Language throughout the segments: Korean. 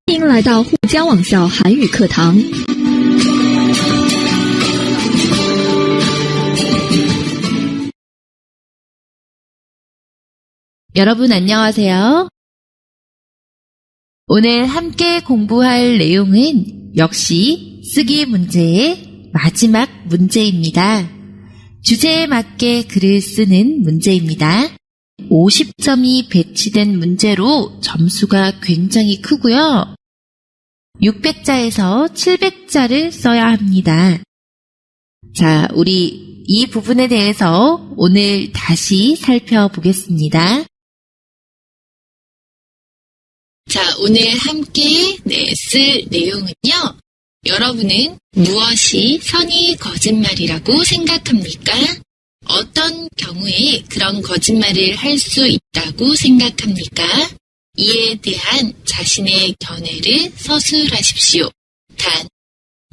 欢迎来到沪江网校韩语课堂。 여러분 안녕하세요. 오늘 함께 공부할 내용은 역시 쓰기 문제의 마지막 문제입니다. 주제에 맞게 글을 쓰는 문제입니다. 50점이 배치된 문제로 점수가 굉장히 크고요. 600자에서 700자를 써야 합니다. 자, 우리 이 부분에 대해서 오늘 다시 살펴보겠습니다. 자, 오늘 함께 쓸 내용은요. 여러분은 무엇이 선의 거짓말이라고 생각합니까? 어떤 경우에 그런 거짓말을 할 수 있다고 생각합니까? 이에 대한 자신의 견해를 서술하십시오. 단,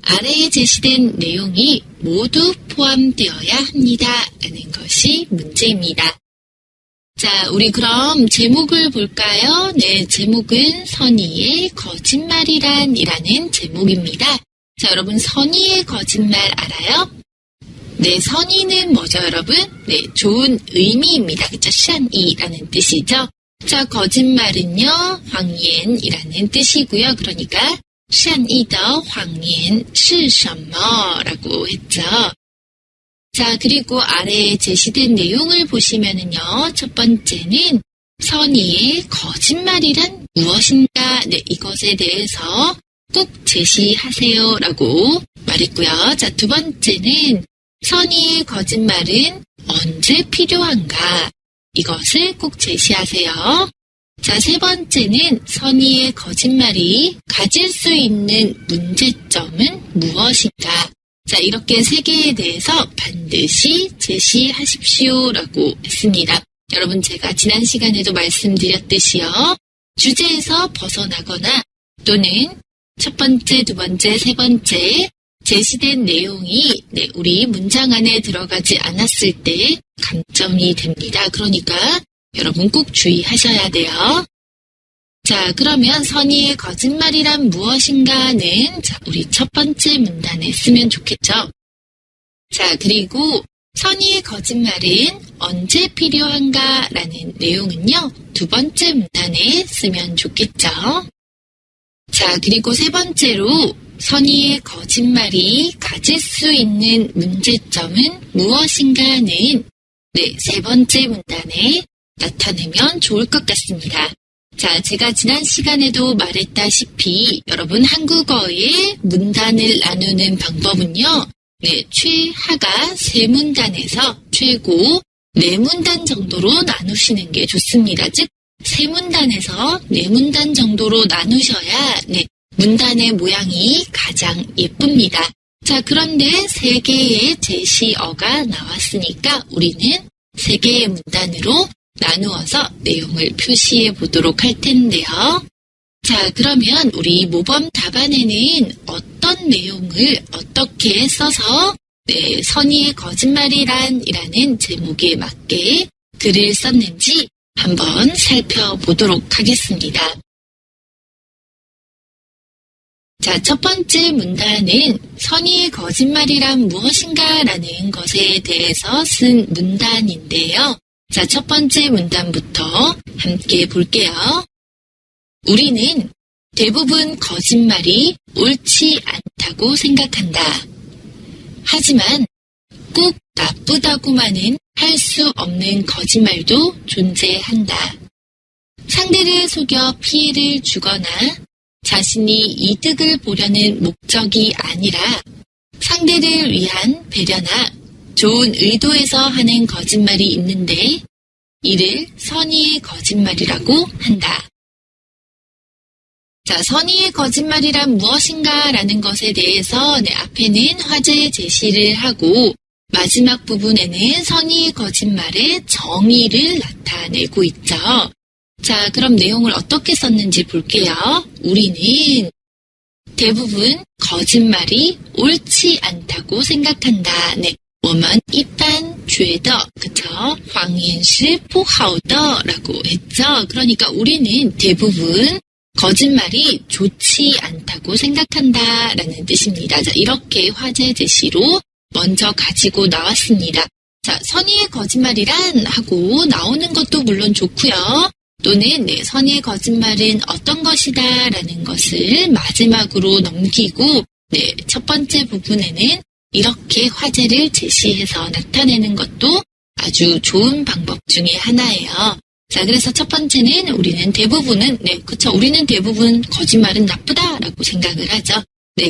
아래에 제시된 내용이 모두 포함되어야 합니다. 라는 것이 문제입니다. 자, 우리 그럼 제목을 볼까요? 네, 제목은 선의의 거짓말이란 이라는 제목입니다. 자, 여러분 선의의 거짓말 알아요? 네, 선의는 뭐죠, 여러분? 네, 좋은 의미입니다. 그쵸? 샨이라는 뜻이죠. 자, 거짓말은요, 황옌이라는 뜻이고요. 그러니까 샨이더 황옌是什么라고 했죠. 자, 그리고 아래에 제시된 내용을 보시면은요, 첫 번째는 선의의 거짓말이란 무엇인가? 네, 이것에 대해서 꼭 제시하세요 라고 말했고요. 자, 두 번째는 선의의 거짓말은 언제 필요한가? 이것을 꼭 제시하세요. 자, 세 번째는 선의의 거짓말이 가질 수 있는 문제점은 무엇인가? 자, 이렇게 세 개에 대해서 반드시 제시하십시오 라고 했습니다. 여러분, 제가 지난 시간에도 말씀드렸듯이요. 주제에서 벗어나거나 또는 첫 번째, 두 번째, 세 번째 제시된 내용이 우리 문장 안에 들어가지 않았을 때 감점이 됩니다. 그러니까 여러분 꼭 주의하셔야 돼요. 자, 그러면 선의의 거짓말이란 무엇인가는 우리 첫 번째 문단에 쓰면 좋겠죠. 자, 그리고 선의의 거짓말은 언제 필요한가 라는 내용은요. 두 번째 문단에 쓰면 좋겠죠. 자, 그리고 세 번째로 선의의 거짓말이 가질 수 있는 문제점은 무엇인가는 세 번째 문단에 나타내면 좋을 것 같습니다. 자, 제가 지난 시간에도 말했다시피 여러분 한국어의 문단을 나누는 방법은요. 최하가 세 문단에서 최고 네 문단 정도로 나누시는 게 좋습니다. 즉, 세 문단에서 네 문단 정도로 나누셔야 문단의 모양이 가장 예쁩니다. 자, 그런데 세 개의 제시어가 나왔으니까 우리는 세 개의 문단으로 나누어서 내용을 표시해 보도록 할 텐데요. 자, 그러면 우리 모범 답안에는 어떤 내용을 어떻게 써서 선의의 거짓말이란 이라는 제목에 맞게 글을 썼는지 한번 살펴보도록 하겠습니다. 자, 첫 번째 문단은 선의의 거짓말이란 무엇인가 라는 것에 대해서 쓴 문단인데요. 자, 첫 번째 문단부터 함께 볼게요. 우리는 대부분 거짓말이 옳지 않다고 생각한다. 하지만 꼭 나쁘다고만은 할 수 없는 거짓말도 존재한다. 상대를 속여 피해를 주거나 자신이 이득을 보려는 목적이 아니라 상대를 위한 배려나 좋은 의도에서 하는 거짓말이 있는데 이를 선의의 거짓말이라고 한다. 자, 선의의 거짓말이란 무엇인가 라는 것에 대해서 앞에는 화제 제시를 하고 마지막 부분에는 선의의 거짓말의 정의를 나타내고 있죠. 자, 그럼 내용을 어떻게 썼는지 볼게요. 우리는 대부분 거짓말이 옳지 않다고 생각한다. 我们一般觉得 그쵸? 谎言是不好的라고 했죠. 그러니까 우리는 대부분 거짓말이 좋지 않다고 생각한다라는 뜻입니다. 자, 이렇게 화제 제시로 먼저 가지고 나왔습니다. 자, 선의의 거짓말이란 하고 나오는 것도 물론 좋고요. 또는 선의의 거짓말은 어떤 것이다 라는 것을 마지막으로 넘기고 첫 번째 부분에는 이렇게 화제를 제시해서 나타내는 것도 아주 좋은 방법 중에 하나예요. 자, 그래서 첫 번째는 우리는 대부분 거짓말은 나쁘다라고 생각을 하죠.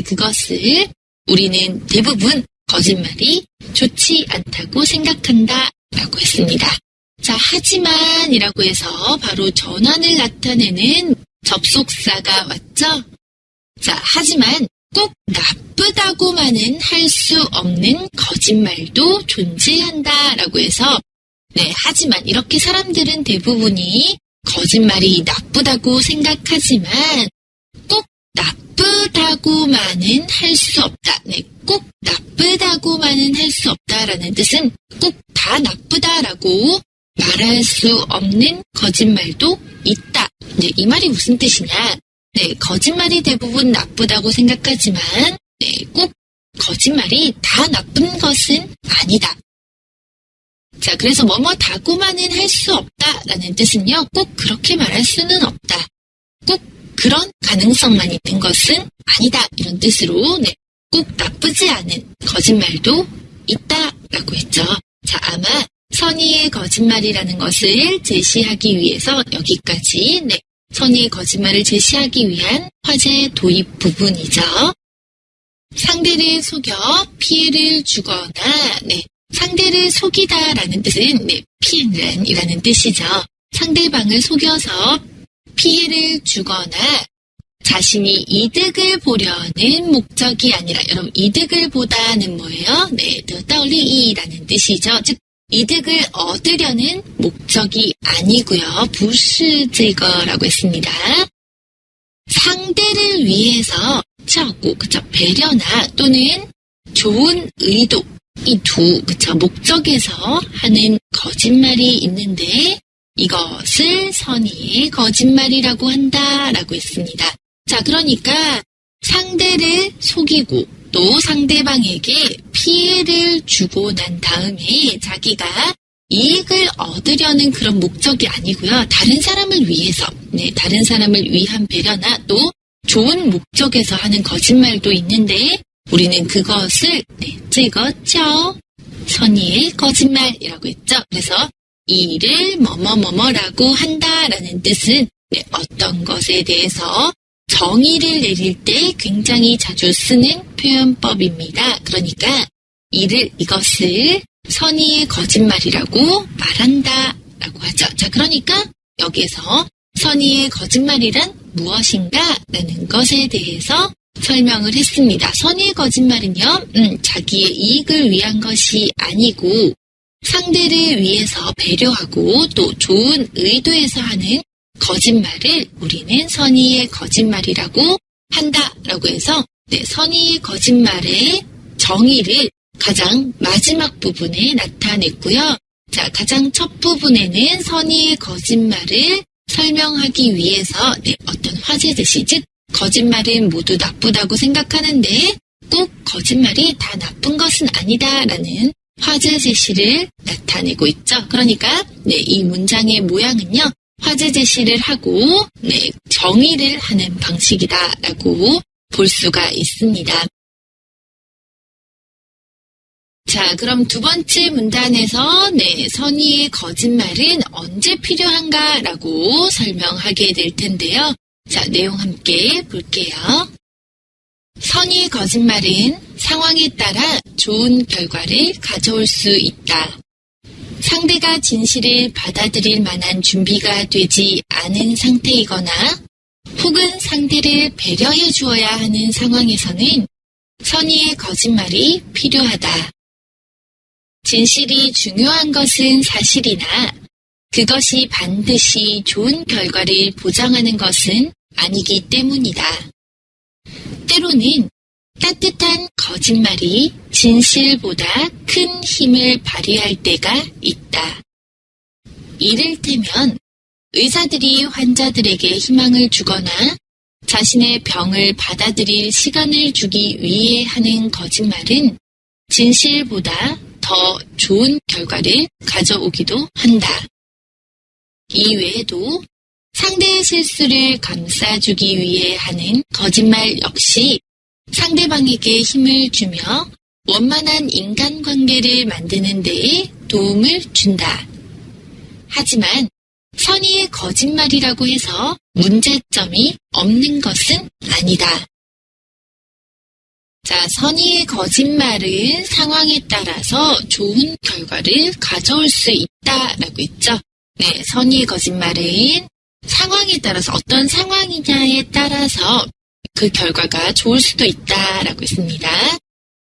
그것을 우리는 대부분 거짓말이 좋지 않다고 생각한다라고 했습니다. 자, 하지만이라고 해서 바로 전환을 나타내는 접속사가 왔죠. 자, 하지만 꼭 나쁘다고만은 할 수 없는 거짓말도 존재한다라고 해서 하지만 이렇게 사람들은 대부분이 거짓말이 나쁘다고 생각하지만 꼭 나쁘다고만은 할 수 없다. 꼭 나쁘다고만은 할 수 없다라는 뜻은 꼭 다 나쁘다라고 말할 수 없는 거짓말도 있다. 이 말이 무슨 뜻이냐? 거짓말이 대부분 나쁘다고 생각하지만 꼭 거짓말이 다 나쁜 것은 아니다. 자, 그래서 뭐뭐다고만은 할 수 없다라는 뜻은요. 꼭 그렇게 말할 수는 없다. 꼭 그런 가능성만 있는 것은 아니다. 이런 뜻으로 꼭 나쁘지 않은 거짓말도 있다라고 했죠. 자, 아마 선의의 거짓말이라는 것을 제시하기 위해서 여기까지 선의의 거짓말을 제시하기 위한 화제 도입 부분이죠. 상대를 속여 피해를 주거나 상대를 속이다라는 뜻은 피해란이라는 뜻이죠. 상대방을 속여서 피해를 주거나 자신이 이득을 보려는 목적이 아니라 여러분 이득을 보다는 뭐예요? 떠올리이라는 뜻이죠. 즉 이득을 얻으려는 목적이 아니고요. 부시제거라고 했습니다. 상대를 위해서 배려나 또는 좋은 의도 이 두 목적에서 하는 거짓말이 있는데 이것을 선의의 거짓말이라고 한다라고 했습니다. 자, 그러니까 상대를 속이고 또 상대방에게 피해를 주고 난 다음에 자기가 이익을 얻으려는 그런 목적이 아니고요. 다른 사람을 위해서, 다른 사람을 위한 배려나 또 좋은 목적에서 하는 거짓말도 있는데 우리는 그것을 찍었죠. 선의의 거짓말이라고 했죠. 그래서 이 일을 뭐뭐뭐뭐라고 한다라는 뜻은 어떤 것에 대해서 정의를 내릴 때 굉장히 자주 쓰는 표현법입니다. 그러니까 이것을 선의의 거짓말이라고 말한다라고 하죠. 자, 그러니까 여기에서 선의의 거짓말이란 무엇인가라는 것에 대해서 설명을 했습니다. 선의의 거짓말은요, 자기의 이익을 위한 것이 아니고 상대를 위해서 배려하고 또 좋은 의도에서 하는 거짓말을 우리는 선의의 거짓말이라고 한다라고 해서 선의의 거짓말의 정의를 가장 마지막 부분에 나타냈고요. 자, 가장 첫 부분에는 선의의 거짓말을 설명하기 위해서 어떤 화제 제시, 즉 거짓말은 모두 나쁘다고 생각하는데 꼭 거짓말이 다 나쁜 것은 아니다라는 화제 제시를 나타내고 있죠. 그러니까 이 문장의 모양은요. 화제 제시를 하고 정의를 하는 방식이다라고 볼 수가 있습니다. 자, 그럼 두 번째 문단에서 선의의 거짓말은 언제 필요한가라고 설명하게 될 텐데요. 자, 내용 함께 볼게요. 선의의 거짓말은 상황에 따라 좋은 결과를 가져올 수 있다. 상대가 진실을 받아들일 만한 준비가 되지 않은 상태이거나 혹은 상대를 배려해 주어야 하는 상황에서는 선의의 거짓말이 필요하다. 진실이 중요한 것은 사실이나 그것이 반드시 좋은 결과를 보장하는 것은 아니기 때문이다. 때로는 따뜻한 거짓말이 진실보다 큰 힘을 발휘할 때가 있다. 이를테면 의사들이 환자들에게 희망을 주거나 자신의 병을 받아들일 시간을 주기 위해 하는 거짓말은 진실보다 더 좋은 결과를 가져오기도 한다. 이외에도 상대의 실수를 감싸주기 위해 하는 거짓말 역시 상대방에게 힘을 주며 원만한 인간관계를 만드는 데에 도움을 준다. 하지만 선의의 거짓말이라고 해서 문제점이 없는 것은 아니다. 자, 선의의 거짓말은 상황에 따라서 좋은 결과를 가져올 수 있다라고 했죠. 네, 선의의 거짓말은 상황에 따라서 어떤 상황이냐에 따라서 그 결과가 좋을 수도 있다라고 했습니다.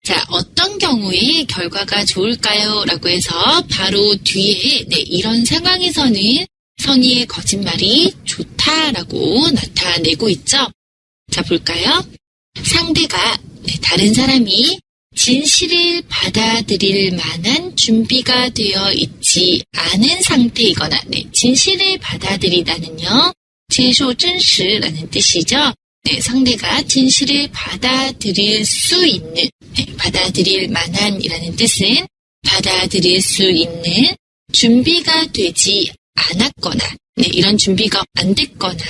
자, 어떤 경우에 결과가 좋을까요? 라고 해서 바로 뒤에 이런 상황에서는 선의의 거짓말이 좋다라고 나타내고 있죠. 자, 볼까요? 상대가 다른 사람이 진실을 받아들일 만한 준비가 되어 있지 않은 상태이거나 진실을 받아들이다는요. 제쇼真实라는 뜻이죠. 상대가 진실을 받아들일 수 있는 받아들일 만한이라는 뜻은 받아들일 수 있는 준비가 되지 않았거나 이런 준비가 안 됐거나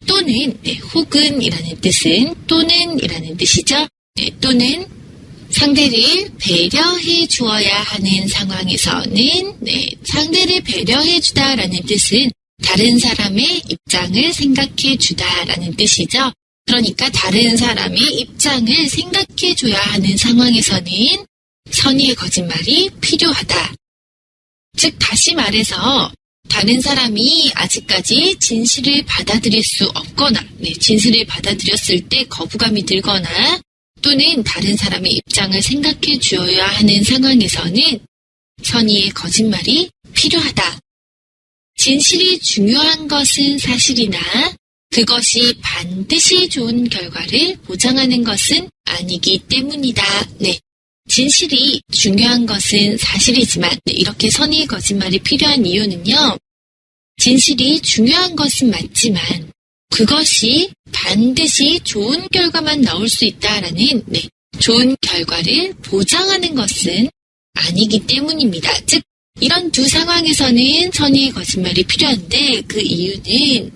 또는 혹은이라는 뜻은 또는이라는 뜻이죠. 또는 상대를 배려해 주어야 하는 상황에서는 상대를 배려해 주다라는 뜻은 다른 사람의 입장을 생각해 주다라는 뜻이죠. 그러니까 다른 사람의 입장을 생각해 줘야 하는 상황에서는 선의의 거짓말이 필요하다. 즉 다시 말해서 다른 사람이 아직까지 진실을 받아들일 수 없거나 진실을 받아들였을 때 거부감이 들거나 또는 다른 사람의 입장을 생각해 주어야 하는 상황에서는 선의의 거짓말이 필요하다. 진실이 중요한 것은 사실이나 그것이 반드시 좋은 결과를 보장하는 것은 아니기 때문이다. 진실이 중요한 것은 사실이지만 이렇게 선의의 거짓말이 필요한 이유는요. 진실이 중요한 것은 맞지만 그것이 반드시 좋은 결과만 나올 수 있다라는 좋은 결과를 보장하는 것은 아니기 때문입니다. 즉 이런 두 상황에서는 선의의 거짓말이 필요한데 그 이유는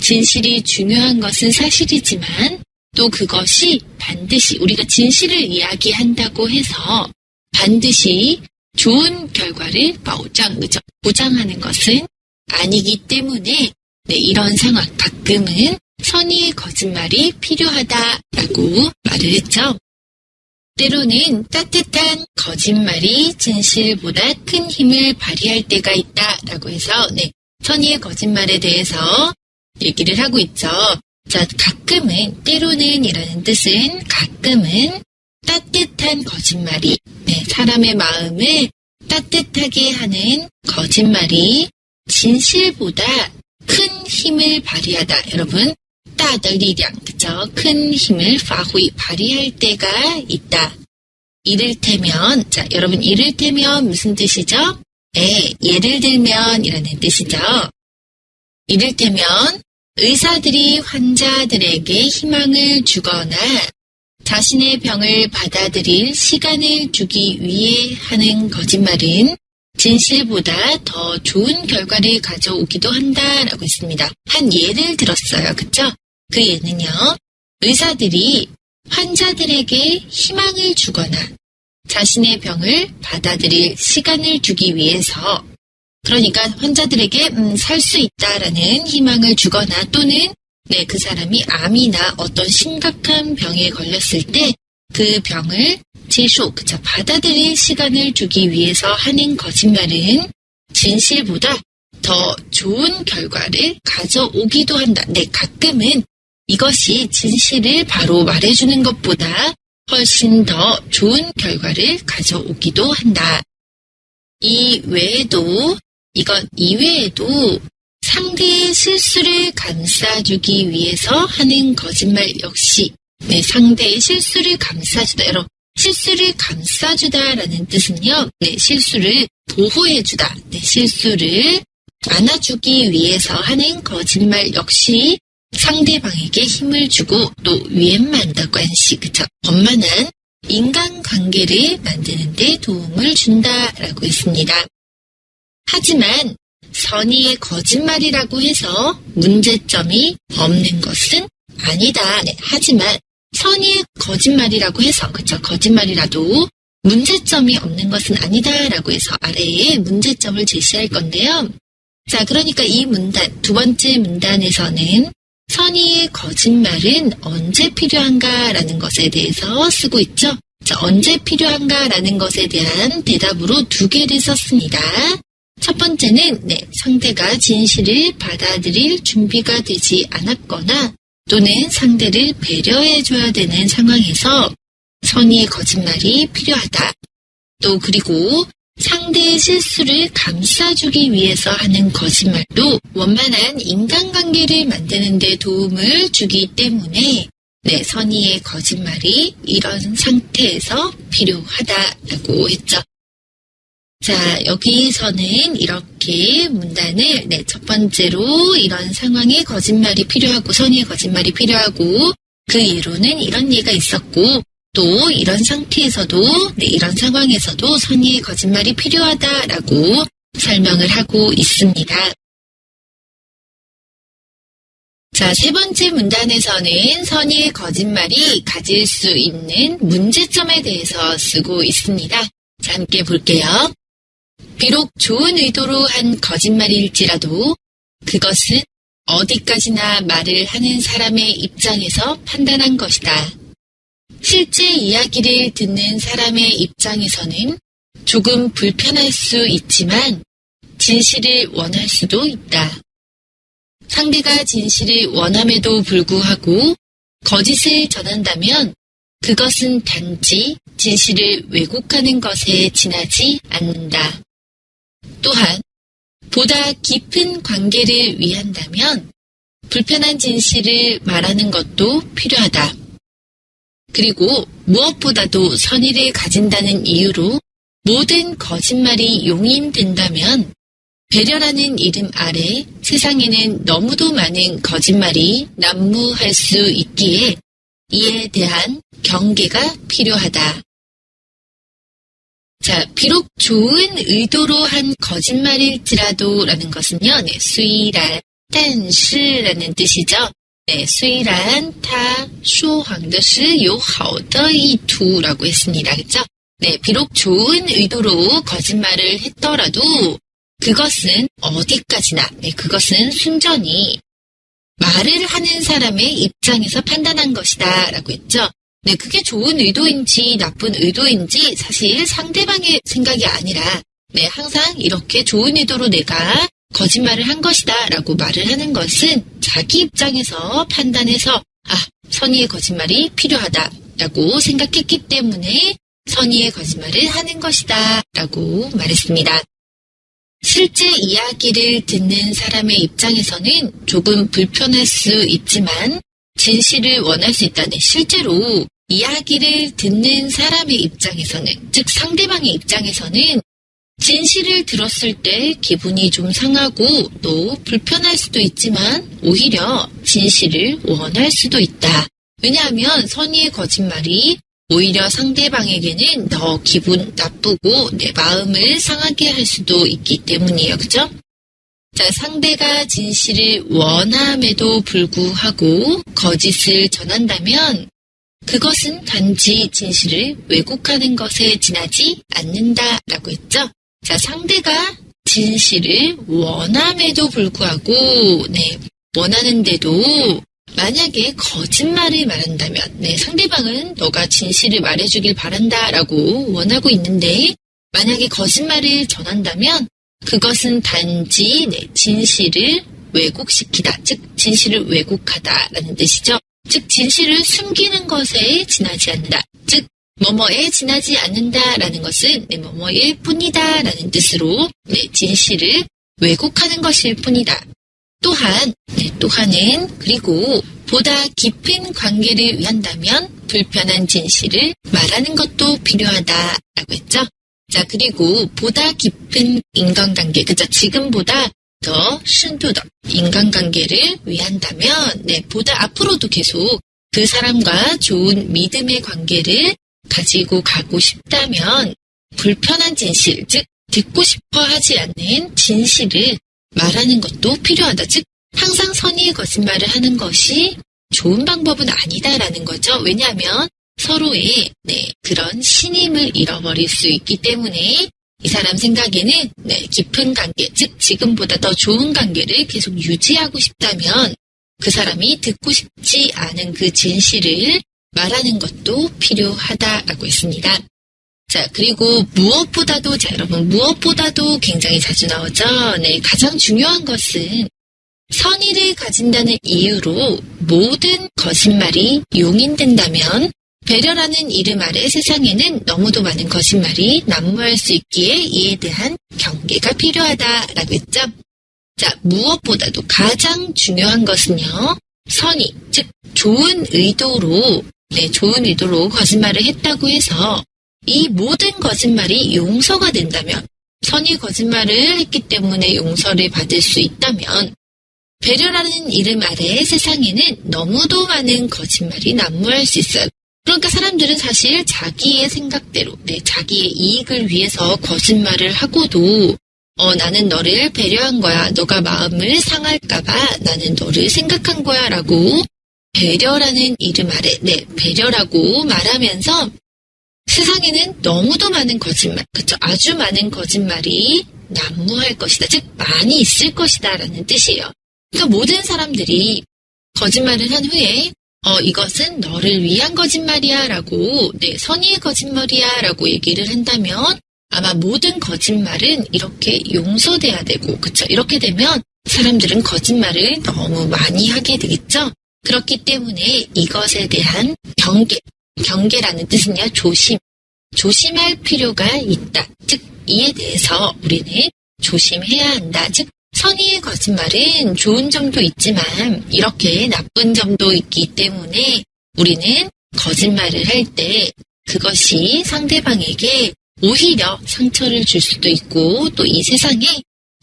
진실이 중요한 것은 사실이지만 또 그것이 반드시 우리가 진실을 이야기한다고 해서 반드시 좋은 결과를 보장하는 것은 아니기 때문에 이런 상황 가끔은 선의의 거짓말이 필요하다라고 말을 했죠. 때로는 따뜻한 거짓말이 진실보다 큰 힘을 발휘할 때가 있다라고 해서 선의의 거짓말에 대해서 얘기를 하고 있죠. 자, 가끔은, 때로는 이라는 뜻은 가끔은 따뜻한 거짓말이, 사람의 마음을 따뜻하게 하는 거짓말이 진실보다 큰 힘을 발휘하다. 여러분, 大的力量, 그쵸? 큰 힘을 발휘할 때가 있다. 이를테면, 자, 여러분, 이를테면 무슨 뜻이죠? 예를 들면 이라는 뜻이죠. 이를테면, 의사들이 환자들에게 희망을 주거나 자신의 병을 받아들일 시간을 주기 위해 하는 거짓말은 진실보다 더 좋은 결과를 가져오기도 한다라고 했습니다. 한 예를 들었어요. 그쵸? 그 예는요. 의사들이 환자들에게 희망을 주거나 자신의 병을 받아들일 시간을 주기 위해서 그러니까 환자들에게 살 수 있다라는 희망을 주거나 또는 그 사람이 암이나 어떤 심각한 병에 걸렸을 때 그 병을 그쵸, 받아들일 시간을 주기 위해서 하는 거짓말은 진실보다 더 좋은 결과를 가져오기도 한다. 가끔은 이것이 진실을 바로 말해주는 것보다 훨씬 더 좋은 결과를 가져오기도 한다. 이외에도 상대의 실수를 감싸주기 위해서 하는 거짓말 역시 상대의 실수를 감싸주다. 여러분, 실수를 감싸주다라는 뜻은요. 실수를 보호해주다. 실수를 안아주기 위해서 하는 거짓말 역시 상대방에게 힘을 주고 또 위엠만더 관시, 그쵸? 원만한 인간관계를 만드는 데 도움을 준다라고 했습니다. 하지만 선의의 거짓말이라고 해서 문제점이 없는 것은 아니다. 네, 하지만 선의의 거짓말이라고 해서, 그쵸? 거짓말이라도 문제점이 없는 것은 아니다라고 해서 아래에 문제점을 제시할 건데요. 자, 그러니까 이 문단, 두 번째 문단에서는 선의의 거짓말은 언제 필요한가라는 것에 대해서 쓰고 있죠. 자, 언제 필요한가라는 것에 대한 대답으로 두 개를 썼습니다. 첫 번째는 상대가 진실을 받아들일 준비가 되지 않았거나 또는 상대를 배려해줘야 되는 상황에서 선의의 거짓말이 필요하다. 또 그리고 상대의 실수를 감싸주기 위해서 하는 거짓말도 원만한 인간관계를 만드는 데 도움을 주기 때문에 선의의 거짓말이 이런 상태에서 필요하다라고 했죠. 자, 여기서는 이렇게 문단을 첫 번째로 이런 상황에 거짓말이 필요하고 선의의 거짓말이 필요하고 그 예로는 이런 예가 있었고 또 이런 상태에서도 이런 상황에서도 선의의 거짓말이 필요하다라고 설명을 하고 있습니다. 자, 세 번째 문단에서는 선의의 거짓말이 가질 수 있는 문제점에 대해서 쓰고 있습니다. 자, 함께 볼게요. 비록 좋은 의도로 한 거짓말일지라도 그것은 어디까지나 말을 하는 사람의 입장에서 판단한 것이다. 실제 이야기를 듣는 사람의 입장에서는 조금 불편할 수 있지만 진실을 원할 수도 있다. 상대가 진실을 원함에도 불구하고 거짓을 전한다면 그것은 단지 진실을 왜곡하는 것에 지나지 않는다. 또한 보다 깊은 관계를 위한다면 불편한 진실을 말하는 것도 필요하다. 그리고 무엇보다도 선의를 가진다는 이유로 모든 거짓말이 용인된다면 배려라는 이름 아래 세상에는 너무도 많은 거짓말이 난무할 수 있기에 이에 대한 경계가 필요하다. 자, 비록 좋은 의도로 한 거짓말일지라도 라는 것은요, 수이란, 但是라는 뜻이죠.虽然他说谎的是有好的意图라고 했습니다. 그렇죠? 비록 좋은 의도로 거짓말을 했더라도 그것은 어디까지나, 그것은 순전히 말을 하는 사람의 입장에서 판단한 것이다 라고 했죠. 그게 좋은 의도인지 나쁜 의도인지 사실 상대방의 생각이 아니라 항상 이렇게 좋은 의도로 내가 거짓말을 한 것이다 라고 말을 하는 것은 자기 입장에서 판단해서 선의의 거짓말이 필요하다 라고 생각했기 때문에 선의의 거짓말을 하는 것이다 라고 말했습니다. 실제 이야기를 듣는 사람의 입장에서는 조금 불편할 수 있지만 진실을 원할 수 있다. 실제로 이야기를 듣는 사람의 입장에서는, 즉 상대방의 입장에서는 진실을 들었을 때 기분이 좀 상하고 또 불편할 수도 있지만 오히려 진실을 원할 수도 있다. 왜냐하면 선의의 거짓말이 오히려 상대방에게는 더 기분 나쁘고 내 마음을 상하게 할 수도 있기 때문이에요. 그죠? 자, 상대가 진실을 원함에도 불구하고 거짓을 전한다면 그것은 단지 진실을 왜곡하는 것에 지나지 않는다라고 했죠. 자, 상대가 진실을 원함에도 불구하고 원하는데도 만약에 거짓말을 말한다면 상대방은 너가 진실을 말해주길 바란다라고 원하고 있는데 만약에 거짓말을 전한다면 그것은 단지 진실을 왜곡시키다, 즉 진실을 왜곡하다라는 뜻이죠. 즉 진실을 숨기는 것에 지나지 않는다. 즉 뭐뭐에 지나지 않는다라는 것은 뭐뭐일 뿐이다라는 뜻으로 진실을 왜곡하는 것일 뿐이다. 또한은 그리고 보다 깊은 관계를 위한다면 불편한 진실을 말하는 것도 필요하다라고 했죠. 자, 그리고 보다 깊은 인간관계, 그죠? 지금보다 더 순두더 인간관계를 위한다면 보다 앞으로도 계속 그 사람과 좋은 믿음의 관계를 가지고 가고 싶다면 불편한 진실, 즉 듣고 싶어 하지 않는 진실을 말하는 것도 필요하다. 즉 항상 선의의 거짓말을 하는 것이 좋은 방법은 아니다라는 거죠. 왜냐하면 서로의 그런 신임을 잃어버릴 수 있기 때문에 이 사람 생각에는 깊은 관계, 즉 지금보다 더 좋은 관계를 계속 유지하고 싶다면 그 사람이 듣고 싶지 않은 그 진실을 말하는 것도 필요하다라고 했습니다. 자, 그리고 무엇보다도, 여러분, 무엇보다도 굉장히 자주 나오죠. 가장 중요한 것은 선의를 가진다는 이유로 모든 거짓말이 용인된다면 배려라는 이름 아래 세상에는 너무도 많은 거짓말이 난무할 수 있기에 이에 대한 경계가 필요하다라고 했죠. 자, 무엇보다도 가장 중요한 것은요, 선의, 즉 좋은 의도로 거짓말을 했다고 해서 이 모든 거짓말이 용서가 된다면, 선의 거짓말을 했기 때문에 용서를 받을 수 있다면 배려라는 이름 아래 세상에는 너무도 많은 거짓말이 난무할 수 있어요. 그러니까 사람들은 사실 자기의 생각대로, 자기의 이익을 위해서 거짓말을 하고도 나는 너를 배려한 거야. 너가 마음을 상할까봐 나는 너를 생각한 거야. 라고 배려라는 이름 아래, 배려라고 말하면서 세상에는 너무도 많은 거짓말, 그쵸? 아주 많은 거짓말이 난무할 것이다. 즉, 많이 있을 것이다. 라는 뜻이에요. 그러니까 모든 사람들이 거짓말을 한 후에 이것은 너를 위한 거짓말이야 라고 선의의 거짓말이야 라고 얘기를 한다면 아마 모든 거짓말은 이렇게 용서돼야 되고 그쵸? 이렇게 되면 사람들은 거짓말을 너무 많이 하게 되겠죠? 그렇기 때문에 이것에 대한 경계라는 뜻은요, 조심할 필요가 있다. 즉, 이에 대해서 우리는 조심해야 한다. 즉, 선의의 거짓말은 좋은 점도 있지만 이렇게 나쁜 점도 있기 때문에 우리는 거짓말을 할 때 그것이 상대방에게 오히려 상처를 줄 수도 있고 또 이 세상에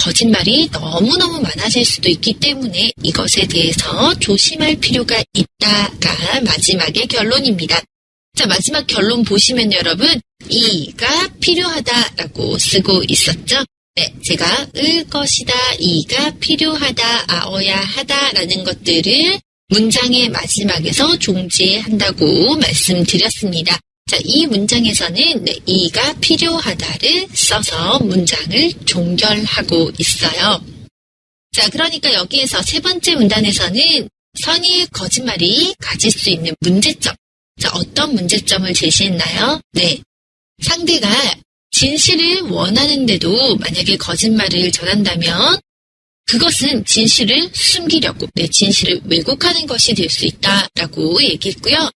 거짓말이 너무너무 많아질 수도 있기 때문에 이것에 대해서 조심할 필요가 있다가 마지막의 결론입니다. 자, 마지막 결론 보시면 여러분, 이가 필요하다라고 쓰고 있었죠? 제가 을 것이다, 이가 필요하다, 아어야 하다라는 것들을 문장의 마지막에서 종지한다고 말씀드렸습니다. 자, 이 문장에서는 이가 필요하다를 써서 문장을 종결하고 있어요. 자, 그러니까 여기에서 세 번째 문단에서는 선의의 거짓말이 가질 수 있는 문제점. 자, 어떤 문제점을 제시했나요? 상대가 진실을 원하는데도 만약에 거짓말을 전한다면 그것은 진실을 숨기려고, 진실을 왜곡하는 것이 될 수 있다라고 얘기했고요.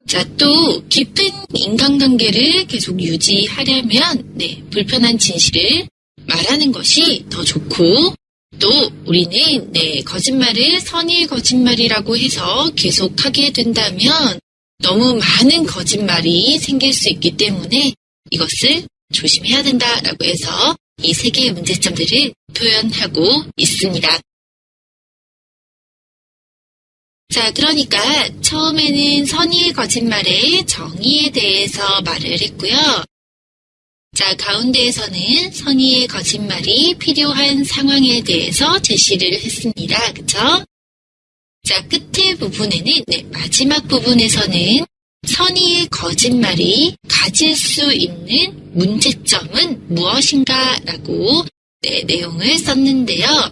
자, 또 깊은 인간관계를 계속 유지하려면 불편한 진실을 말하는 것이 더 좋고 또 우리는 거짓말을 선의의 거짓말이라고 해서 계속하게 된다면 너무 많은 거짓말이 생길 수 있기 때문에 이것을 조심해야 된다라고 해서 이 세 개의 문제점들을 표현하고 있습니다. 자, 그러니까 처음에는 선의의 거짓말의 정의에 대해서 말을 했고요. 자, 가운데에서는 선의의 거짓말이 필요한 상황에 대해서 제시를 했습니다. 그쵸? 자, 끝의 부분에는, 마지막 부분에서는 선의의 거짓말이 가질 수 있는 문제점은 무엇인가 라고 내용을 썼는데요.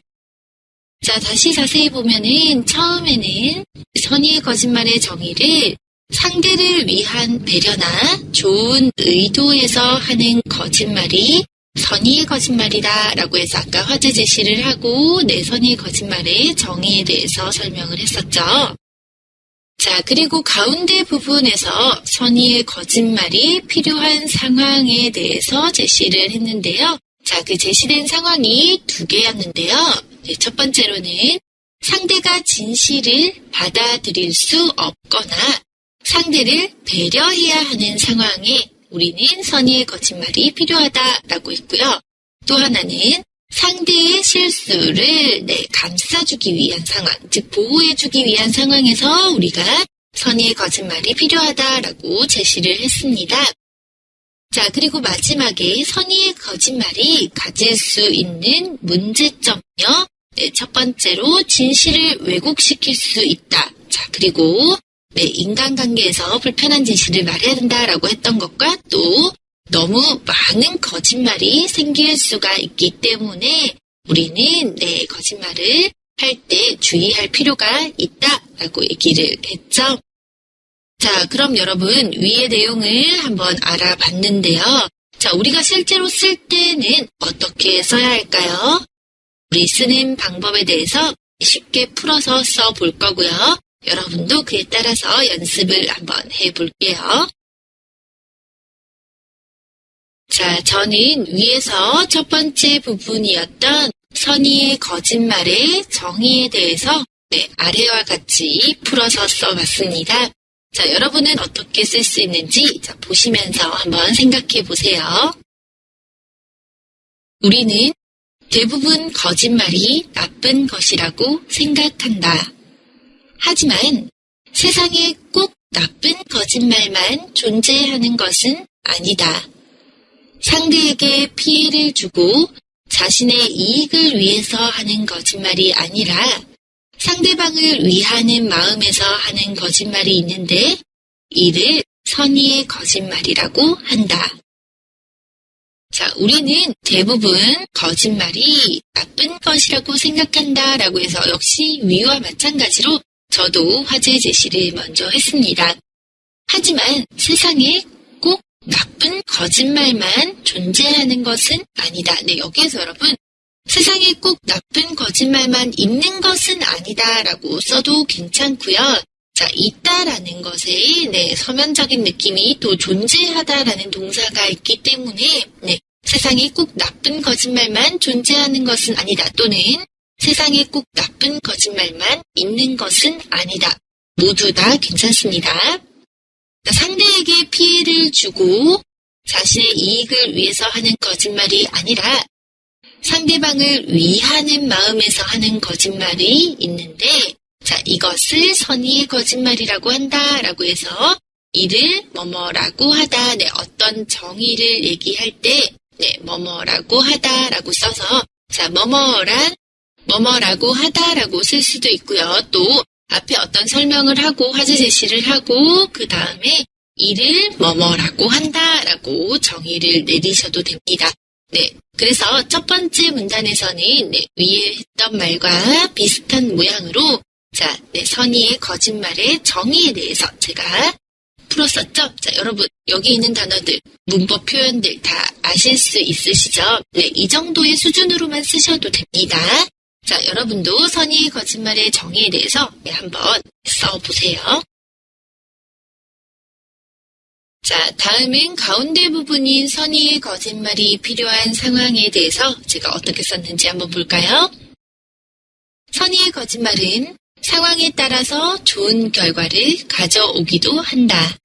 자, 다시 자세히 보면은 처음에는 선의의 거짓말의 정의를 상대를 위한 배려나 좋은 의도에서 하는 거짓말이 선의의 거짓말이다 라고 해서 아까 화제 제시를 하고 선의의 거짓말의 정의에 대해서 설명을 했었죠. 자, 그리고 가운데 부분에서 선의의 거짓말이 필요한 상황에 대해서 제시를 했는데요. 자, 그 제시된 상황이 두 개였는데요. 첫 번째로는 상대가 진실을 받아들일 수 없거나 상대를 배려해야 하는 상황에 우리는 선의의 거짓말이 필요하다라고 했고요. 또 하나는 상대의 실수를 감싸주기 위한 상황, 즉 보호해주기 위한 상황에서 우리가 선의의 거짓말이 필요하다라고 제시를 했습니다. 자, 그리고 마지막에 선의의 거짓말이 가질 수 있는 문제점은요. 첫 번째로 진실을 왜곡시킬 수 있다. 자, 그리고 인간관계에서 불편한 진실을 말해야 된다라고 했던 것과 또 너무 많은 거짓말이 생길 수가 있기 때문에 우리는 거짓말을 할 때 주의할 필요가 있다라고 얘기를 했죠. 자, 그럼 여러분 위의 내용을 한번 알아봤는데요. 자, 우리가 실제로 쓸 때는 어떻게 써야 할까요? 우리 쓰는 방법에 대해서 쉽게 풀어서 써볼 거고요. 여러분도 그에 따라서 연습을 한번 해볼게요. 자, 저는 위에서 첫 번째 부분이었던 선의의 거짓말의 정의에 대해서 아래와 같이 풀어서 써봤습니다. 자, 여러분은 어떻게 쓸 수 있는지 보시면서 한번 생각해 보세요. 우리는 대부분 거짓말이 나쁜 것이라고 생각한다. 하지만 세상에 꼭 나쁜 거짓말만 존재하는 것은 아니다. 상대에게 피해를 주고 자신의 이익을 위해서 하는 거짓말이 아니라 상대방을 위하는 마음에서 하는 거짓말이 있는데 이를 선의의 거짓말이라고 한다. 자, 우리는 대부분 거짓말이 나쁜 것이라고 생각한다라고 해서 역시 위와 마찬가지로 저도 화제 제시를 먼저 했습니다. 하지만 세상에 꼭 나쁜 거짓말만 존재하는 것은 아니다. 여기에서 여러분 세상에 꼭 나쁜 거짓말만 있는 것은 아니다라고 써도 괜찮고요. 자, 있다라는 것에 서면적인 느낌이 또 존재하다라는 동사가 있기 때문에 세상에 꼭 나쁜 거짓말만 존재하는 것은 아니다. 또는 세상에 꼭 나쁜 거짓말만 있는 것은 아니다. 모두 다 괜찮습니다. 상대에게 피해를 주고 자신의 이익을 위해서 하는 거짓말이 아니라 상대방을 위하는 마음에서 하는 거짓말이 있는데 자, 이것을 선의의 거짓말이라고 한다라고 해서 이를 뭐뭐라고 하다, 어떤 정의를 얘기할 때 뭐뭐라고 하다라고 써서 자, 뭐뭐라고 하다라고 쓸 수도 있고요. 또 앞에 어떤 설명을 하고 화제 제시를 하고 그 다음에 이를 뭐뭐라고 한다라고 정의를 내리셔도 됩니다. 그래서 첫 번째 문단에서는 위에 했던 말과 비슷한 모양으로 자, 선의의 거짓말의 정의에 대해서 제가 풀었었죠. 자, 여러분 여기 있는 단어들, 문법 표현들 다 아실 수 있으시죠? 이 정도의 수준으로만 쓰셔도 됩니다. 자, 여러분도 선의의 거짓말의 정의에 대해서 한번 써보세요. 자, 다음은 가운데 부분인 선의의 거짓말이 필요한 상황에 대해서 제가 어떻게 썼는지 한번 볼까요? 선의의 거짓말은 상황에 따라서 좋은 결과를 가져오기도 한다.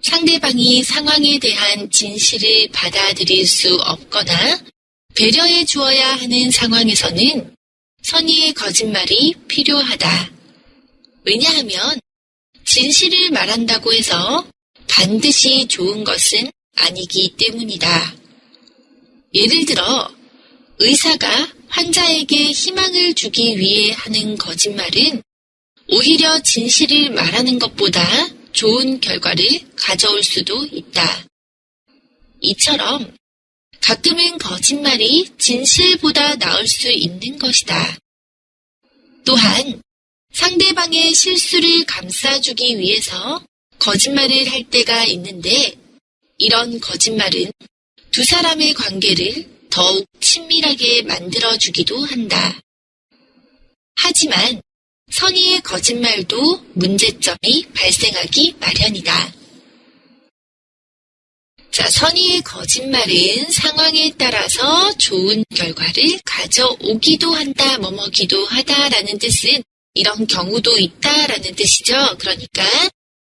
상대방이 상황에 대한 진실을 받아들일 수 없거나 배려해 주어야 하는 상황에서는 선의의 거짓말이 필요하다. 왜냐하면 진실을 말한다고 해서 반드시 좋은 것은 아니기 때문이다. 예를 들어 의사가 환자에게 희망을 주기 위해 하는 거짓말은 오히려 진실을 말하는 것보다 좋은 결과를 가져올 수도 있다. 이처럼 가끔은 거짓말이 진실보다 나을 수 있는 것이다. 또한 상대방의 실수를 감싸주기 위해서 거짓말을 할 때가 있는데 이런 거짓말은 두 사람의 관계를 더욱 친밀하게 만들어주기도 한다. 하지만 선의의 거짓말도 문제점이 발생하기 마련이다. 자, 선의의 거짓말은 상황에 따라서 좋은 결과를 가져오기도 한다, 뭐뭐기도 하다라는 뜻은 이런 경우도 있다라는 뜻이죠. 그러니까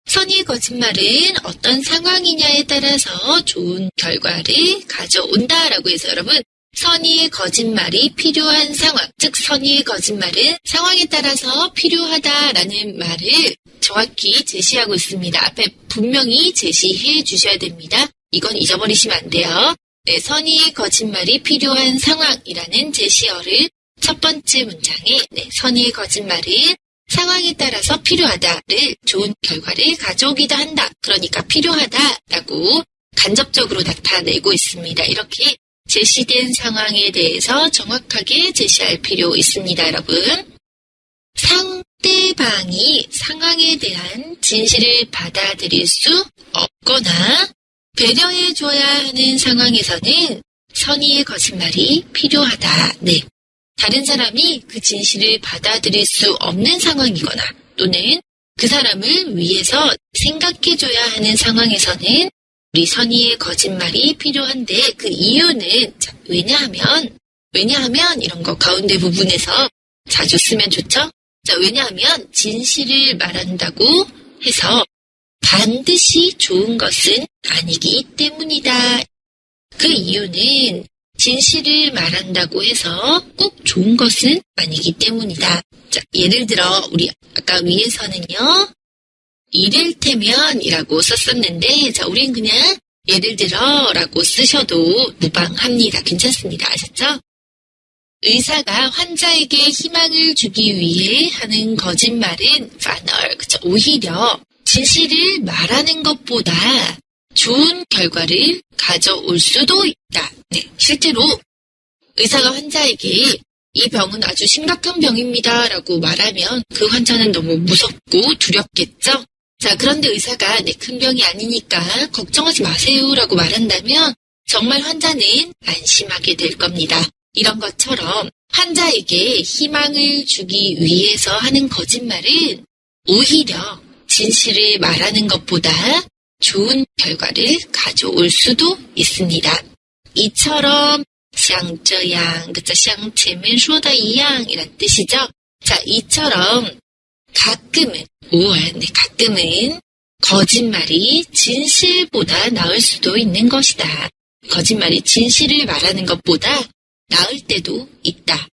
선의의 거짓말은 어떤 상황이냐에 따라서 좋은 결과를 가져온다라고 해서 여러분 선의의 거짓말이 필요한 상황, 즉 선의의 거짓말은 상황에 따라서 필요하다라는 말을 정확히 제시하고 있습니다. 앞에 분명히 제시해 주셔야 됩니다. 이건 잊어버리시면 안 돼요. 네, 선의의 거짓말이 필요한 상황이라는 제시어를 첫 번째 문장에 선의의 거짓말은 상황에 따라서 필요하다를 좋은 결과를 가져오기도 한다. 그러니까 필요하다라고 간접적으로 나타내고 있습니다. 이렇게 제시된 상황에 대해서 정확하게 제시할 필요 있습니다, 여러분. 상대방이 상황에 대한 진실을 받아들일 수 없거나 배려해줘야 하는 상황에서는 선의의 거짓말이 필요하다. 네. 다른 사람이 그 진실을 받아들일 수 없는 상황이거나 또는 그 사람을 위해서 생각해줘야 하는 상황에서는 우리 선의의 거짓말이 필요한데 그 이유는 왜냐하면 이런 거 가운데 부분에서 자주 쓰면 좋죠? 왜냐하면 진실을 말한다고 해서 반드시 좋은 것은 아니기 때문이다. 그 이유는 진실을 말한다고 해서 꼭 좋은 것은 아니기 때문이다. 자, 예를 들어 우리 아까 위에서는요. 이를테면이라고 썼었는데 우린 그냥 예를 들어라고 쓰셔도 무방합니다. 괜찮습니다. 아셨죠? 의사가 환자에게 희망을 주기 위해 하는 거짓말은 그쵸? 오히려 진실을 말하는 것보다 좋은 결과를 가져올 수도 있다. 네, 실제로 의사가 환자에게 이 병은 아주 심각한 병입니다. 라고 말하면 그 환자는 너무 무섭고 두렵겠죠? 자, 그런데 의사가 큰 병이 아니니까 걱정하지 마세요. 라고 말한다면 정말 환자는 안심하게 될 겁니다. 이런 것처럼 환자에게 희망을 주기 위해서 하는 거짓말은 오히려 진실을 말하는 것보다 좋은 결과를 가져올 수도 있습니다. 이처럼 像这样, 그쵸? 像前面说的一样이란 뜻이죠. 자, 이처럼 가끔은 거짓말이 진실보다 나을 수도 있는 것이다. 거짓말이 진실을 말하는 것보다 나을 때도 있다.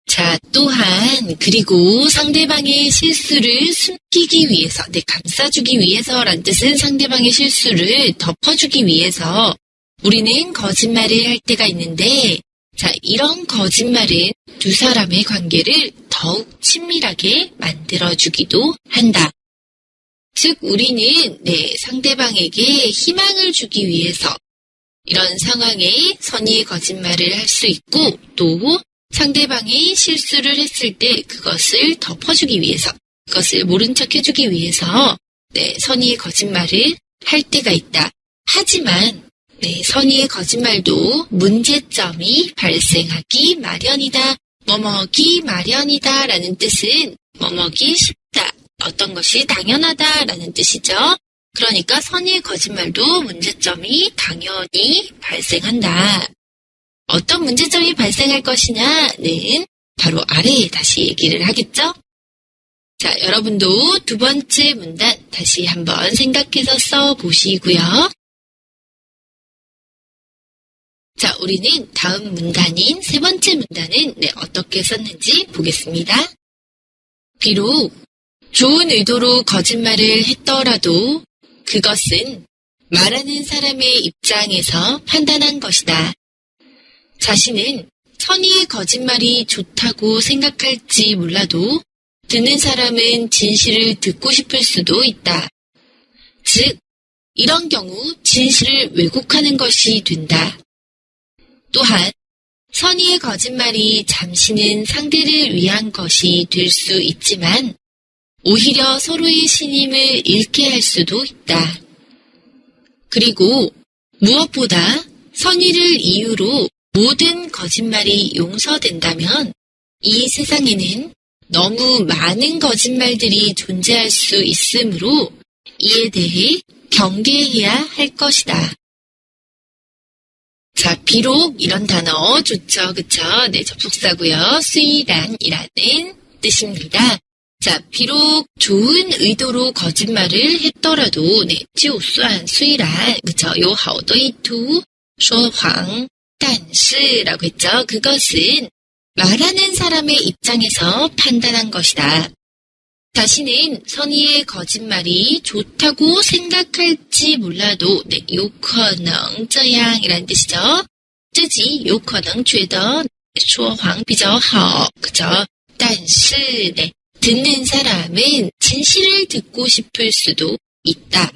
자, 또한 그리고 상대방의 실수를 숨기기 위해서, 감싸주기 위해서란 뜻은 상대방의 실수를 덮어주기 위해서 우리는 거짓말을 할 때가 있는데, 자, 이런 거짓말은 두 사람의 관계를 더욱 친밀하게 만들어주기도 한다. 즉, 우리는 상대방에게 희망을 주기 위해서 이런 상황에 선의의 거짓말을 할 수 있고, 또 상대방이 실수를 했을 때 그것을 덮어주기 위해서, 그것을 모른 척 해주기 위해서 선의의 거짓말을 할 때가 있다. 하지만 선의의 거짓말도 문제점이 발생하기 마련이다. 뭐뭐기 마련이다 라는 뜻은 뭐뭐기 쉽다. 어떤 것이 당연하다 라는 뜻이죠. 그러니까 선의의 거짓말도 문제점이 당연히 발생한다. 어떤 문제점이 발생할 것이냐는 바로 아래에 다시 얘기를 하겠죠? 자, 여러분도 두 번째 문단 다시 한번 생각해서 써보시고요. 자, 우리는 다음 문단인 세 번째 문단은 어떻게 썼는지 보겠습니다. 비록 좋은 의도로 거짓말을 했더라도 그것은 말하는 사람의 입장에서 판단한 것이다. 자신은 선의의 거짓말이 좋다고 생각할지 몰라도 듣는 사람은 진실을 듣고 싶을 수도 있다. 즉, 이런 경우 진실을 왜곡하는 것이 된다. 또한 선의의 거짓말이 잠시는 상대를 위한 것이 될 수 있지만 오히려 서로의 신임을 잃게 할 수도 있다. 그리고 무엇보다 선의를 이유로 모든 거짓말이 용서된다면 이 세상에는 너무 많은 거짓말들이 존재할 수 있으므로 이에 대해 경계해야 할 것이다. 자, 비록 이런 단어 좋죠, 그쵸? 접속사고요. 수이란이라는 뜻입니다. 자, 비록 좋은 의도로 거짓말을 했더라도, 就算虽然, 그쵸? 有好的意图说谎但是라고 했죠. 그것은 말하는 사람의 입장에서 판단한 것이다. 자신은 선의의 거짓말이 좋다고 생각할지 몰라도, 네, 有可能这样이라는 뜻이죠. 自己有可能觉得说谎比较好, 그죠? 但是, 네, 듣는 사람은 진실을 듣고 싶을 수도 있다.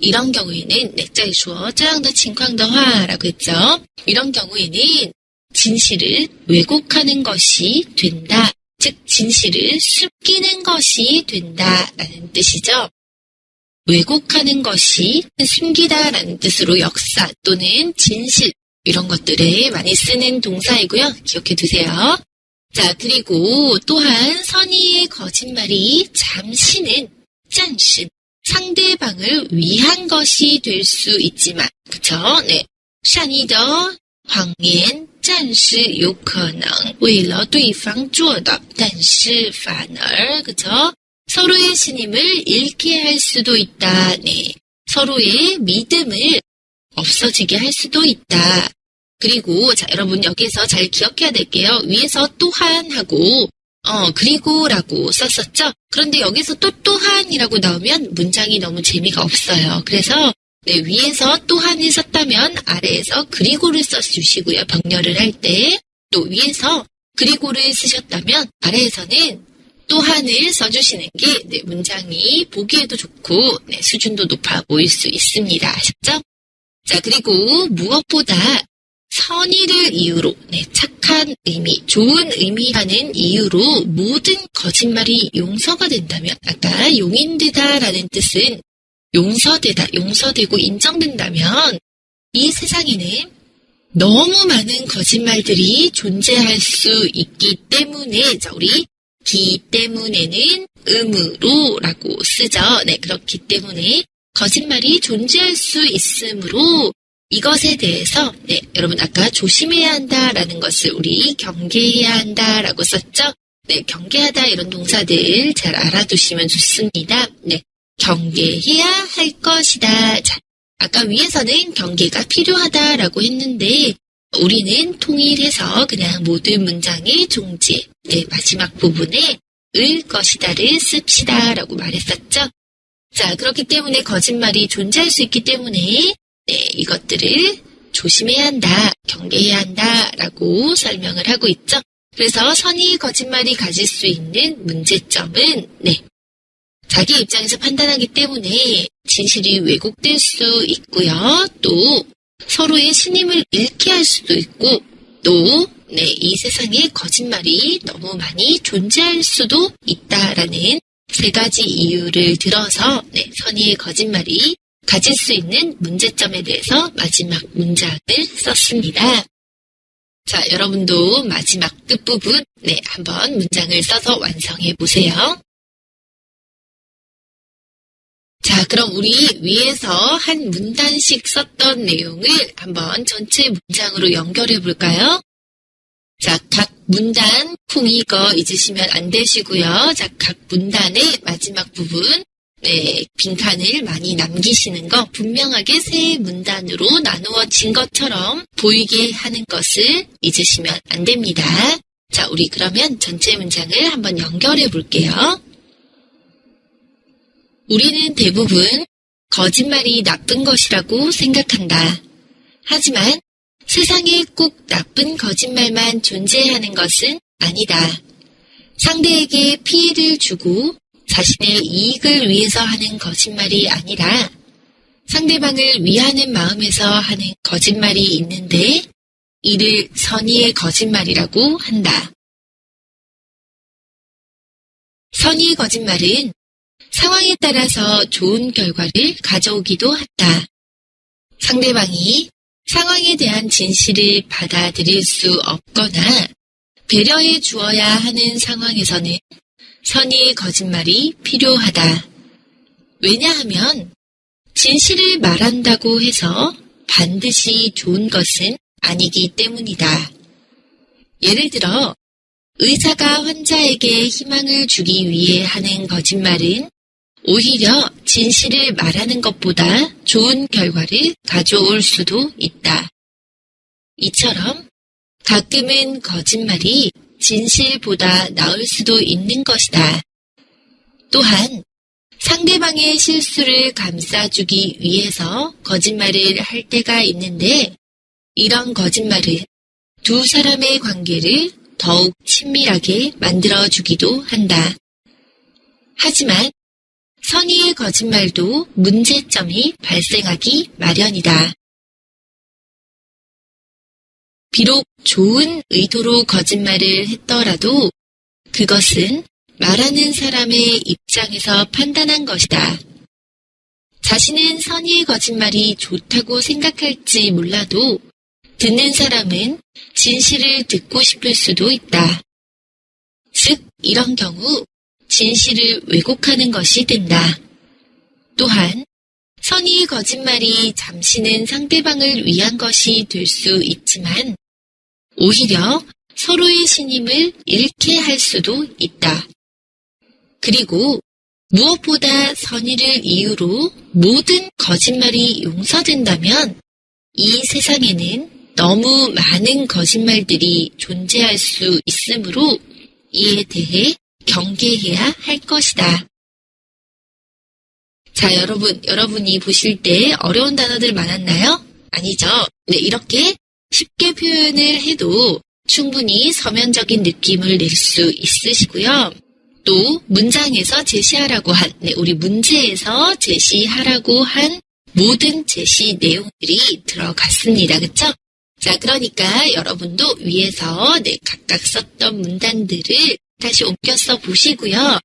이런 경우에는, 네, 再说这样的情况的话라고 했죠. 이런 경우에는 진실을 왜곡하는 것이 된다. 즉 진실을 숨기는 것이 된다라는 뜻이죠. 왜곡하는 것이 숨기다라는 뜻으로 역사 또는 진실 이런 것들에 많이 쓰는 동사이고요. 기억해 두세요. 자, 그리고 또한 선의의 거짓말이 잠시는 暂时 상대방을 위한 것이 될 수 있지만, 그쵸? 네. 善意的谎言暂时有可能为了对方做的，但是反而 그죠? 서로의 신임을 잃게 할 수도 있다. 네. 서로의 믿음을 없어지게 할 수도 있다. 그리고 자, 여러분 여기서 잘 기억해야 될게요. 위에서 또한 하고 그리고라고 썼었죠. 그런데 여기서 또한이라고 나오면 문장이 너무 재미가 없어요. 그래서 네, 위에서 또한을 썼다면 아래에서 그리고를 써주시고요. 병렬을 할 때 또 위에서 그리고를 쓰셨다면 아래에서는 또한을 써주시는 게 네, 문장이 보기에도 좋고 네, 수준도 높아 보일 수 있습니다. 아셨죠? 자, 그리고 무엇보다 선의를 이유로 네, 착한 의미, 좋은 의미라는 이유로 모든 거짓말이 용서가 된다면 아까 용인되다라는 뜻은 용서되다, 용서되고 인정된다면 이 세상에는 너무 많은 거짓말들이 존재할 수 있기 때문에 자, 우리 기 때문에는 음으로라고 쓰죠. 네, 그렇기 때문에 거짓말이 존재할 수 있으므로 이것에 대해서 네, 여러분 아까 조심해야 한다라는 것을 우리 경계해야 한다라고 썼죠. 네, 경계하다 이런 동사들 잘 알아두시면 좋습니다. 네. 경계해야 할 것이다. 자, 아까 위에서는 경계가 필요하다라고 했는데 우리는 통일해서 그냥 모든 문장의 종지에 네, 마지막 부분에 을 것이다를 씁시다라고 말했었죠. 자, 그렇기 때문에 거짓말이 존재할 수 있기 때문에 네, 이것들을 조심해야 한다, 경계해야 한다라고 설명을 하고 있죠. 그래서 선의 거짓말이 가질 수 있는 문제점은 네. 자기 입장에서 판단하기 때문에 진실이 왜곡될 수 있고요. 또 서로의 신임을 잃게 할 수도 있고 또 네, 이 세상에 거짓말이 너무 많이 존재할 수도 있다라는 세 가지 이유를 들어서 네, 선의의 거짓말이 가질 수 있는 문제점에 대해서 마지막 문장을 썼습니다. 자, 여러분도 마지막 끝부분 네, 한번 문장을 써서 완성해 보세요. 자, 그럼 우리 위에서 한 문단씩 썼던 내용을 한번 전체 문장으로 연결해 볼까요? 자, 각 문단 쿵이거 잊으시면 안 되시고요. 자, 각 문단의 마지막 부분 네, 빈칸을 많이 남기시는 거 분명하게 세 문단으로 나누어진 것처럼 보이게 하는 것을 잊으시면 안 됩니다. 자, 우리 그러면 전체 문장을 한번 연결해 볼게요. 우리는 대부분 거짓말이 나쁜 것이라고 생각한다. 하지만 세상에 꼭 나쁜 거짓말만 존재하는 것은 아니다. 상대에게 피해를 주고 자신의 이익을 위해서 하는 거짓말이 아니라 상대방을 위하는 마음에서 하는 거짓말이 있는데 이를 선의의 거짓말이라고 한다. 선의의 거짓말은 상황에 따라서 좋은 결과를 가져오기도 한다. 상대방이 상황에 대한 진실을 받아들일 수 없거나 배려해 주어야 하는 상황에서는 선의의 거짓말이 필요하다. 왜냐하면 진실을 말한다고 해서 반드시 좋은 것은 아니기 때문이다. 예를 들어 의사가 환자에게 희망을 주기 위해 하는 거짓말은 오히려 진실을 말하는 것보다 좋은 결과를 가져올 수도 있다. 이처럼 가끔은 거짓말이 진실보다 나을 수도 있는 것이다. 또한 상대방의 실수를 감싸주기 위해서 거짓말을 할 때가 있는데 이런 거짓말은 두 사람의 관계를 더욱 친밀하게 만들어주기도 한다. 하지만 선의의 거짓말도 문제점이 발생하기 마련이다. 비록 좋은 의도로 거짓말을 했더라도 그것은 말하는 사람의 입장에서 판단한 것이다. 자신은 선의의 거짓말이 좋다고 생각할지 몰라도 듣는 사람은 진실을 듣고 싶을 수도 있다. 즉, 이런 경우 진실을 왜곡하는 것이 된다. 또한 선의의 거짓말이 잠시는 상대방을 위한 것이 될 수 있지만 오히려 서로의 신임을 잃게 할 수도 있다. 그리고 무엇보다 선의를 이유로 모든 거짓말이 용서된다면 이 세상에는 너무 많은 거짓말들이 존재할 수 있으므로 이에 대해 경계해야 할 것이다. 자, 여러분이 보실 때 어려운 단어들 많았나요? 아니죠. 네, 이렇게 쉽게 표현을 해도 충분히 서면적인 느낌을 낼 수 있으시고요. 또 문장에서 제시하라고 한, 우리 문제에서 제시하라고 한 모든 제시 내용들이 들어갔습니다. 그쵸? 자, 그러니까 여러분도 위에서 각각 썼던 문단들을 다시 옮겨 써 보시고요.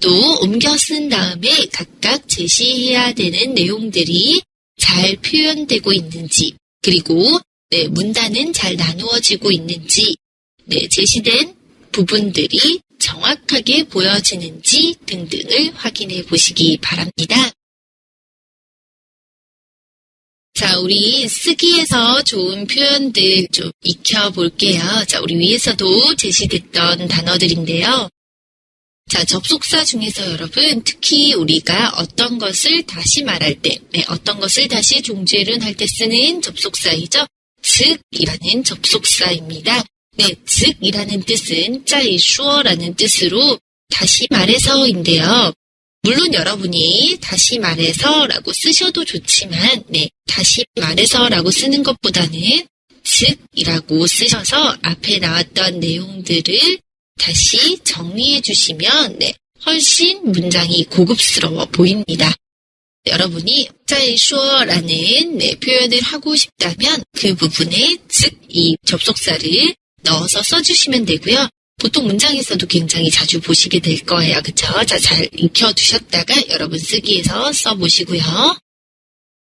또 옮겨 쓴 다음에 각각 제시해야 되는 내용들이 잘 표현되고 있는지, 그리고 문단은 잘 나누어지고 있는지, 제시된 부분들이 정확하게 보여지는지 등등을 확인해 보시기 바랍니다. 자, 우리 쓰기에서 좋은 표현들 좀 익혀볼게요. 자, 우리 위에서도 제시됐던 단어들인데요. 자, 접속사 중에서 여러분, 특히 우리가 어떤 것을 다시 말할 때, 어떤 것을 다시 종주의论할 때 쓰는 접속사이죠. 즉이라는 접속사입니다. 즉이라는 뜻은 再说라는 뜻으로 다시 말해서인데요. 물론 여러분이 다시 말해서라고 쓰셔도 좋지만, 다시 말해서라고 쓰는 것보다는 즉이라고 쓰셔서 앞에 나왔던 내용들을 다시 정리해 주시면, 훨씬 문장이 고급스러워 보입니다. 여러분이 再说라는 표현을 하고 싶다면 그 부분에 즉 이 접속사를 넣어서 써주시면 되고요. 보통 문장에서도 굉장히 자주 보시게 될 거예요. 그쵸? 자, 잘 익혀두셨다가 여러분 쓰기에서 써보시고요.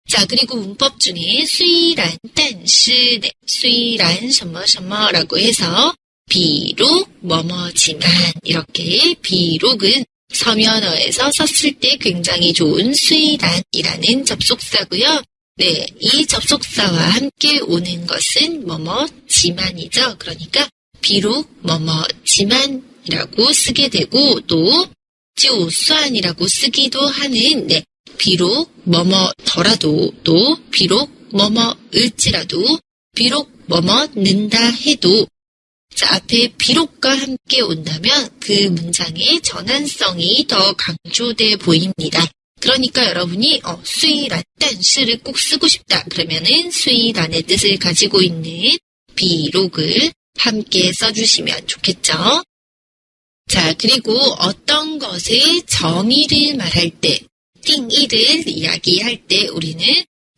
자, 그리고 문법 중에 虽然但是 虽然什么什么라고 해서 비록 뭐뭐지만 이렇게 비록은 서면어에서 썼을 때 굉장히 좋은 虽然이라는 접속사고요. 이 접속사와 함께 오는 것은 뭐뭐지만이죠. 그러니까 비록 뭐뭐지만이라고 쓰게 되고 또 就算이라고 쓰기도 하는 비록 뭐뭐더라도 또 비록 뭐뭐을지라도 비록 뭐뭐는다 해도 자, 앞에 비록과 함께 온다면 그 문장의 전환성이 더 강조돼 보입니다. 그러니까 여러분이 虽然但是를 꼭 쓰고 싶다. 그러면은 虽然의 뜻을 가지고 있는 비록을 함께 써주시면 좋겠죠. 자, 그리고 어떤 것의 정의를 말할 때, 定义를 이야기할 때 우리는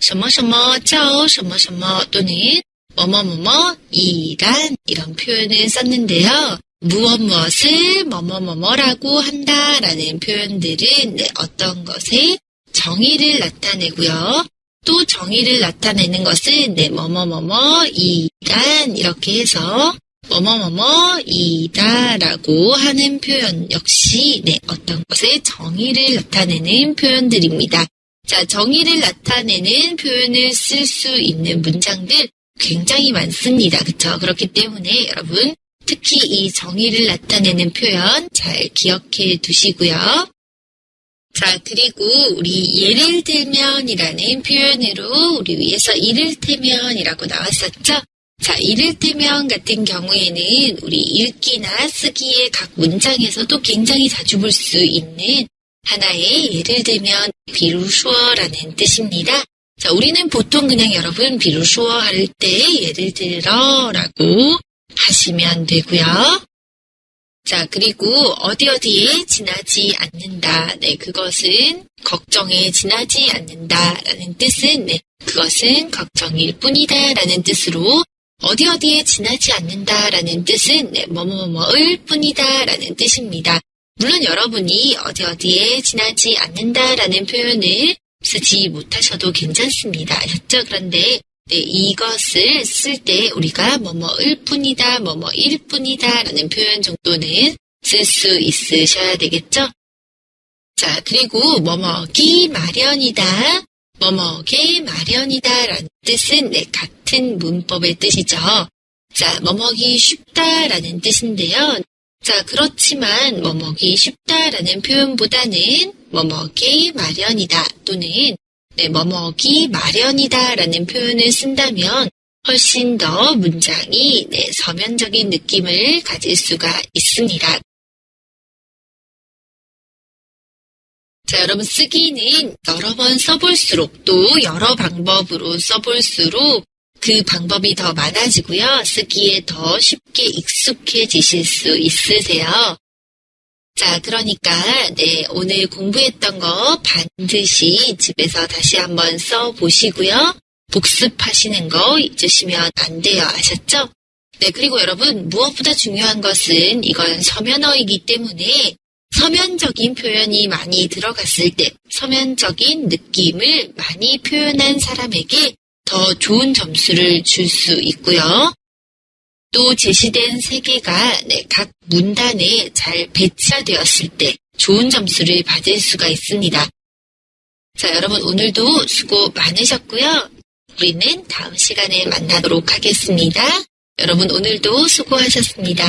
什么什么叫什么什么 또는 뭐뭐뭐뭐 이란 이런 표현을 썼는데요. 무엇무엇을 뭐뭐뭐뭐라고 한다라는 표현들은 어떤 것의 정의를 나타내고요. 또 정의를 나타내는 것은 뭐뭐뭐뭐 이란 이렇게 해서 뭐뭐뭐뭐이다라고 하는 표현 역시 어떤 것의 정의를 나타내는 표현들입니다. 자, 정의를 나타내는 표현을 쓸 수 있는 문장들 굉장히 많습니다. 그쵸? 그렇기 때문에 여러분 특히 이 정의를 나타내는 표현 잘 기억해 두시고요. 자, 그리고 우리 예를 들면이라는 표현으로 우리 위에서 이를테면이라고 나왔었죠? 자, 이를테면 같은 경우에는 우리 읽기나 쓰기의 각 문장에서도 굉장히 자주 볼 수 있는 하나의 예를 들면 비루슈어라는 뜻입니다. 자, 우리는 보통 그냥 여러분 비루슈어 할 때 예를 들어라고 하시면 되고요. 자, 그리고 어디에 지나지 않는다. 네, 그것은 걱정에 지나지 않는다라는 뜻은 그것은 걱정일 뿐이다라는 뜻으로 어디에 지나지 않는다라는 뜻은 뭐뭐뭐일 뿐이다라는 뜻입니다. 물론 여러분이 어디에 지나지 않는다라는 표현을 쓰지 못하셔도 괜찮습니다. 아셨죠? 그런데 이것을 쓸 때 우리가 뭐뭐일 뿐이다, 뭐뭐일 뿐이다 라는 표현 정도는 쓸 수 있으셔야 되겠죠? 자, 그리고 뭐뭐기 마련이다, 뭐뭐게 마련이다 라는 뜻은 같은 문법의 뜻이죠. 자, 뭐뭐기 쉽다라는 뜻인데요. 자, 그렇지만 뭐뭐기 쉽다라는 표현보다는 뭐뭐게 마련이다 또는 뭐뭐기 마련이다 라는 표현을 쓴다면 훨씬 더 문장이 서면적인 느낌을 가질 수가 있습니다. 자, 여러분 쓰기는 여러 번 써볼수록 또 여러 방법으로 써볼수록 그 방법이 더 많아지고요. 쓰기에 더 쉽게 익숙해지실 수 있으세요. 자, 그러니까 오늘 공부했던 거 반드시 집에서 다시 한번 써보시고요. 복습하시는 거 잊으시면 안 돼요. 아셨죠? 네, 그리고 여러분 무엇보다 중요한 것은 이건 서면어이기 때문에 서면적인 표현이 많이 들어갔을 때 서면적인 느낌을 많이 표현한 사람에게 더 좋은 점수를 줄 수 있고요. 또 제시된 세 개가 각 문단에 잘 배치되었을 때 좋은 점수를 받을 수가 있습니다. 자, 여러분 오늘도 수고 많으셨고요. 우리는 다음 시간에 만나도록 하겠습니다. 여러분 오늘도 수고하셨습니다.